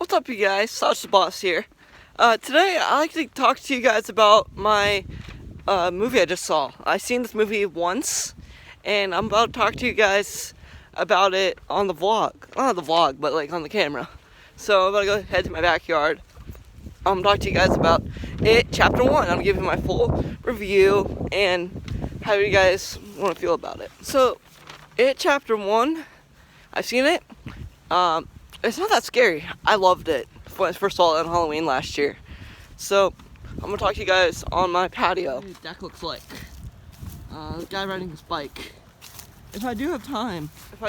What's up, you guys? Sasha the Boss here. Today, I'd like to talk to you guys about my movie I just saw. I've seen this movie once, and I'm about to talk to you guys about it on the vlog. Not the vlog, but like on the camera. So I'm about to go head to my backyard. I'm talk to you guys about it, Chapter 1. I'm giving my full review and how you guys want to feel about it. So, it, Chapter 1, I've seen it. It's not that scary. I loved it when I first saw it on Halloween last year. So, I'm going to talk to you guys on my patio. What the deck looks like. The guy riding his bike. If I do have time, I'm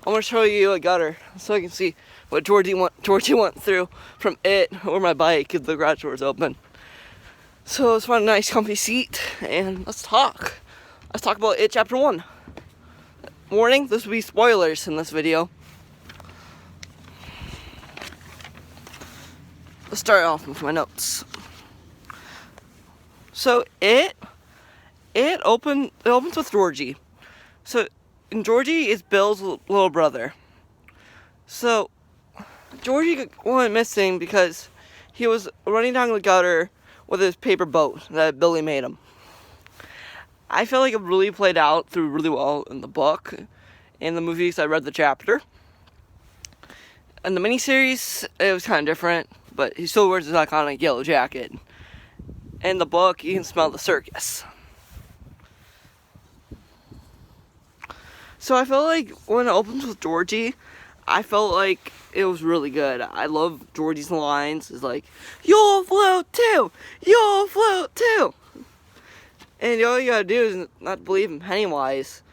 going to show you a gutter so you can see what Georgie went through from it or my bike if the garage door is open. So let's find a nice comfy seat and let's talk. Let's talk about it, Chapter 1. Warning, this will be spoilers in this video. Let's start off with my notes. So it opens with Georgie. So and Georgie is Bill's little brother. So Georgie went missing because he was running down the gutter with his paper boat that Billy made him. I feel like it really played out through really well in the book. In the movies, I read the chapter. In the miniseries, it was kind of different, but he still wears his iconic yellow jacket. In the book, you can smell the circus. So I felt like when it opens with Georgie, I felt like it was really good. I love Georgie's lines. It's like, "You'll float too! You'll float too!" And all you gotta do is not believe in Pennywise.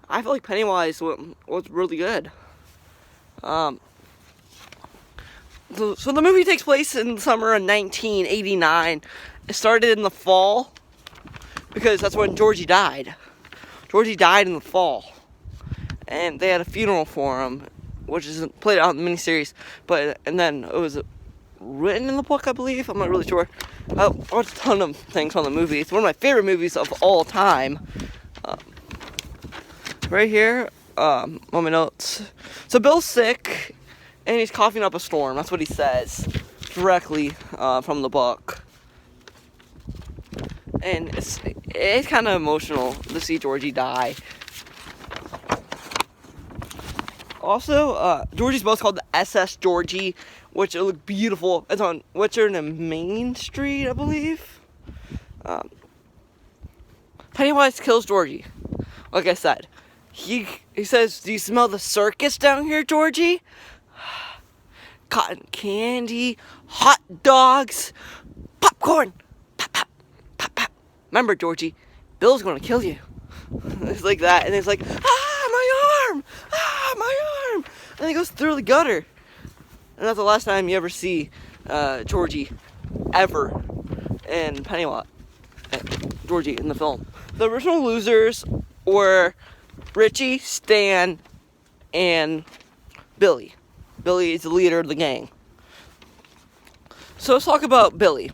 I feel like Pennywise was really good. So the movie takes place in the summer of 1989. It started in the fall because that's when Georgie died. Georgie died in the fall. And they had a funeral for him, which is played out in the miniseries. And then it was written in the book, I believe. I'm not really sure. I watched a ton of things from the movie. It's one of my favorite movies of all time. Right here, on my notes. So Bill's sick, and he's coughing up a storm. That's what he says, directly from the book. And it's kind of emotional to see Georgie die. Also, Georgie's boat's called the SS Georgie, which it looked beautiful. It's on Western Main Street, I believe. Pennywise kills Georgie. Like I said, he says, "Do you smell the circus down here, Georgie? Cotton candy, hot dogs, popcorn, pop, pop, pop, pop. Remember, Georgie, Bill's gonna kill you." It's like that, and it's like, "Ah, my arm! Ah, my arm!" And he goes through the gutter. And that's the last time you ever see Georgie ever in Pennywise. Georgie in the film. The original losers were Richie, Stan, and Billy. Billy is the leader of the gang. So let's talk about Billy.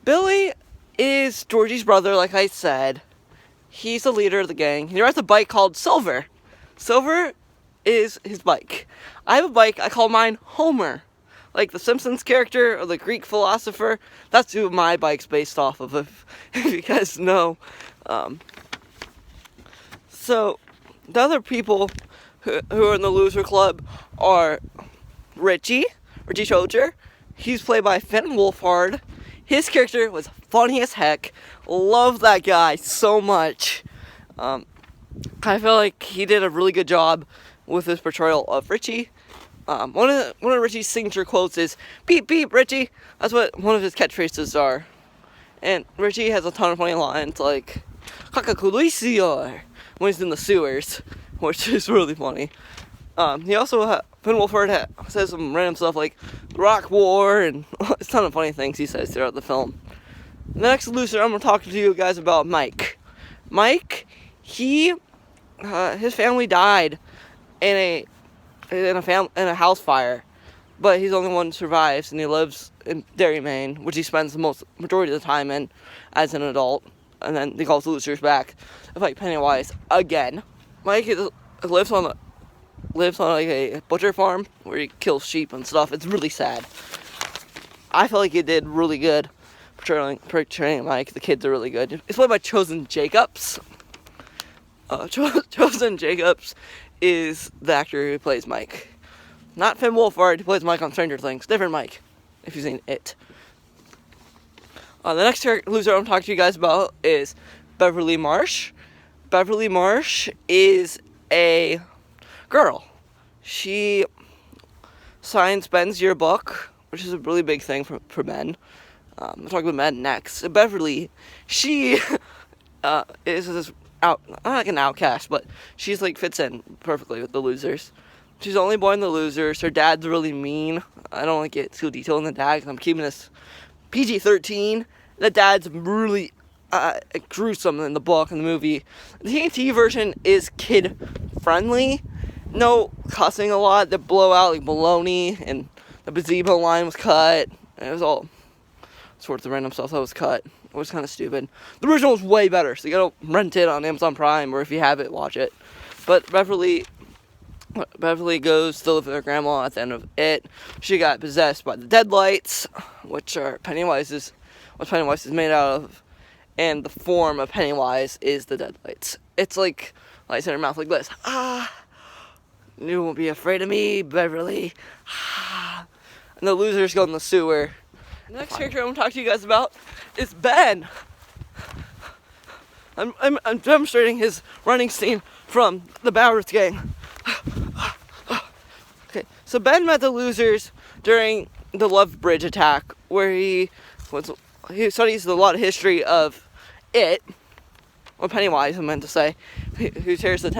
Billy is Georgie's brother, like I said. He's the leader of the gang. He rides a bike called Silver. Silver is his bike. I have a bike, I call mine Homer. Like the Simpsons character or the Greek philosopher. That's who my bike's based off of, if you guys know. So, the other people who are in the loser club are Richie Trocher. He's played by Finn Wolfhard. His character was funny as heck. Love that guy so much. I feel like he did a really good job with his portrayal of Richie. One of Richie's signature quotes is, "Beep, beep, Richie." That's what one of his catchphrases are. And Richie has a ton of funny lines like, "Kakakulisior," when he's in the sewers, which is really funny. He also, Finn Wolfhard says some random stuff like the Rock War, and a ton of funny things he says throughout the film. The next loser, I'm going to talk to you guys about Mike. Mike, his family died in a house fire, but he's the only one who survives, and he lives in Derry, Maine, which he spends the majority of the time in as an adult. And then he calls the losers back to fight Pennywise again. Mike lives on lives on like a butcher farm where he kills sheep and stuff. It's really sad. I feel like he did really good portraying Mike. The kids are really good. It's played by Chosen Jacobs. Chosen Jacobs is the actor who plays Mike. Not Finn Wolfhard, who plays Mike on Stranger Things. Different Mike, if you've seen it. The next loser I'm talking to you guys about is Beverly Marsh. Beverly Marsh is a girl. She signs Ben's yearbook, which is a really big thing for Ben. I'm talking about Ben next. Beverly, she is this not like an outcast, but she's like fits in perfectly with the losers. She's the only boy in the losers. Her dad's really mean. I don't want to get too detailed in the dad because I'm keeping this PG-13. The dad's really gruesome in the book and the movie. The TNT version is kid friendly. No cussing a lot. They blow out like baloney, and the gazebo line was cut. And it was all sorts of random stuff that was cut. It was kind of stupid. The original was way better, so you gotta rent it on Amazon Prime, or if you have it, watch it. But Beverly goes to live with her grandma at the end of it. She got possessed by the deadlights, which are what Pennywise is made out of, and the form of Pennywise is the deadlights. It's like lights in her mouth like this. You won't be afraid of me, Beverly. And the losers go in the sewer. The next character I'm going to talk to you guys about is Ben. I'm demonstrating his running scene from the Bowers gang. Okay, so Ben met the losers during the Love Bridge attack, where he studies a lot of history of it, or Pennywise, I meant to say, who tears the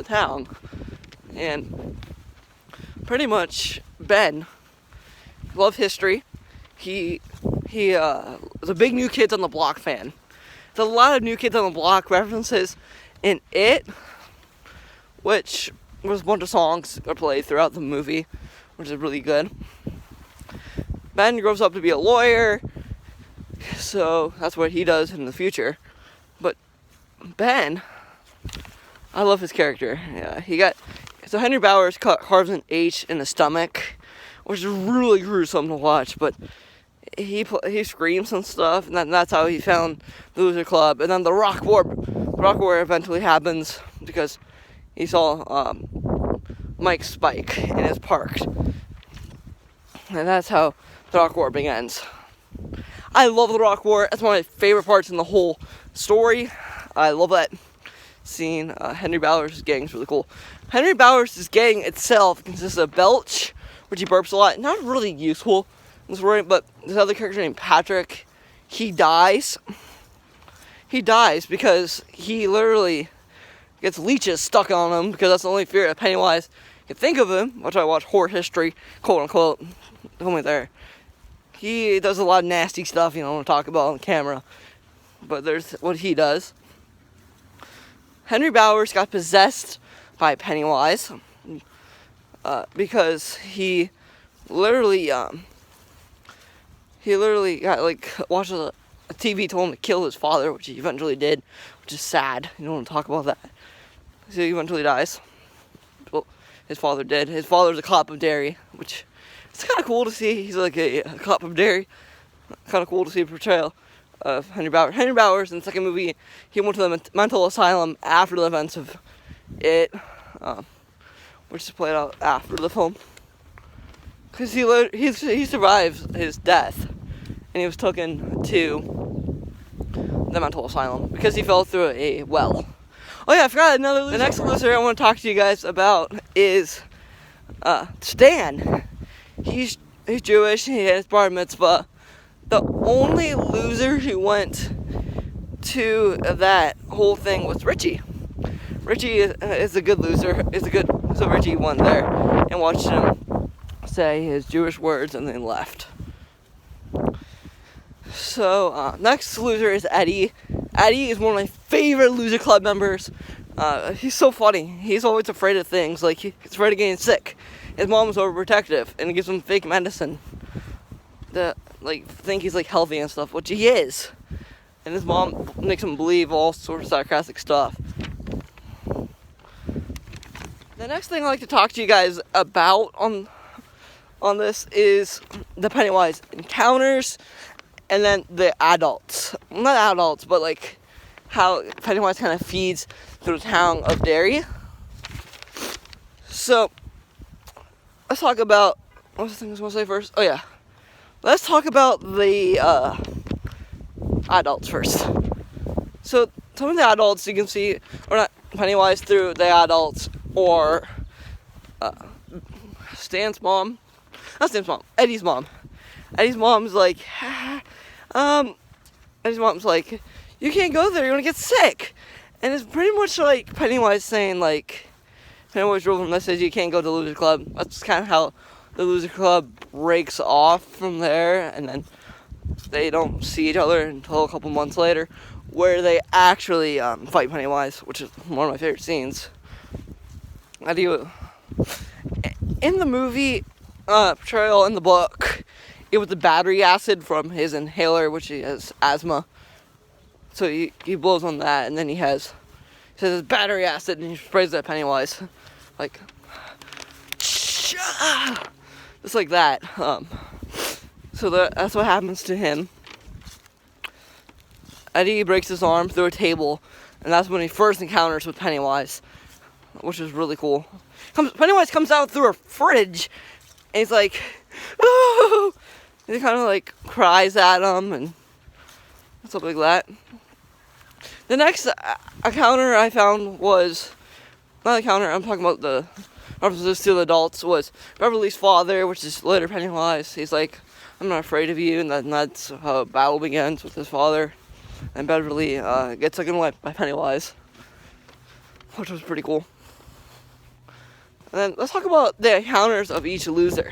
town. And pretty much Ben loved history. He was a big New Kids on the Block fan. There's a lot of New Kids on the Block references in it, which was a bunch of songs that are played throughout the movie, which is really good. Ben grows up to be a lawyer, so that's what he does in the future. But Ben, I love his character. Yeah, so Henry Bowers carves an H in the stomach, which is really gruesome to watch, but he screams and stuff, and that's how he found the Loser Club. And then the Rock War eventually happens because he saw Mike Spike in his park, and that's how the Rock War begins. I love the Rock War. That's one of my favorite parts in the whole story. I love that scene. Henry Bowers' gang is really cool. Henry Bowers' gang itself consists of Belch, which he burps a lot. Not really useful in this story, but this other character named Patrick, he dies. He dies because he literally gets leeches stuck on him, because that's the only fear that Pennywise can think of him, which I watch horror history, quote unquote, told me there. He does a lot of nasty stuff you don't want to talk about on camera, but there's what he does. Henry Bowers got possessed by Pennywise because he literally got watched a TV told him to kill his father, which he eventually did, which is sad. You don't want to talk about that. So he eventually dies. Well, his father did. His father's a cop of Derry, which it's kind of cool to see. He's like a cop of Derry. Kind of cool to see a portrayal of Henry Bowers. Henry Bowers, in the second movie, he went to the mental asylum after the events of it, which is played out after the film. Because he survived his death, and he was taken to the mental asylum because he fell through a well. Oh yeah, I forgot another loser. The next loser I want to talk to you guys about is Stan. He's Jewish. He had his bar mitzvah. The only loser who went to that whole thing was Richie. Richie is a good loser. So Richie went there and watched him say his Jewish words and then left. So next loser is Eddie. Eddie is one of my favorite Loser Club members. He's so funny. He's always afraid of things. Like, he's afraid of getting sick. His mom is overprotective and gives him fake medicine to think he's healthy and stuff, which he is. And his mom makes him believe all sorts of sarcastic stuff. The next thing I'd like to talk to you guys about on this is the Pennywise encounters, and then the adults. Not adults, but like how Pennywise kind of feeds through the town of Derry. So, let's talk about, what's the thing I was going to say first? Oh yeah. Let's talk about the adults first. So, some of the adults you can see, or not Pennywise through the adults, or Stan's mom. Not Stan's mom, Eddie's mom. Eddie's mom's like, Eddie's mom's like, you can't go there, you're gonna get sick. And it's pretty much like Pennywise saying, like, Pennywise rule from that says you can't go to the Loser Club. That's kind of how the Loser Club breaks off from there, and then they don't see each other until a couple months later, where they actually fight Pennywise, which is one of my favorite scenes. How do you... In the movie portrayal in the book, it was the battery acid from his inhaler, which he has asthma. So he blows on that, and then he says it's battery acid, and he sprays it at Pennywise. Like, just like that. So that's what happens to him. Eddie breaks his arm through a table, and that's when he first encounters with Pennywise, which is really cool. Pennywise comes out through a fridge, and he's like, oh! And he kind of like cries at him, and stuff like that. The next encounter I found was, not encounter, I'm talking about the references to the adults, was Beverly's father, which is later Pennywise. He's like, I'm not afraid of you, and that's how a battle begins with his father. And Beverly gets taken away by Pennywise, which was pretty cool. And then let's talk about the encounters of each loser.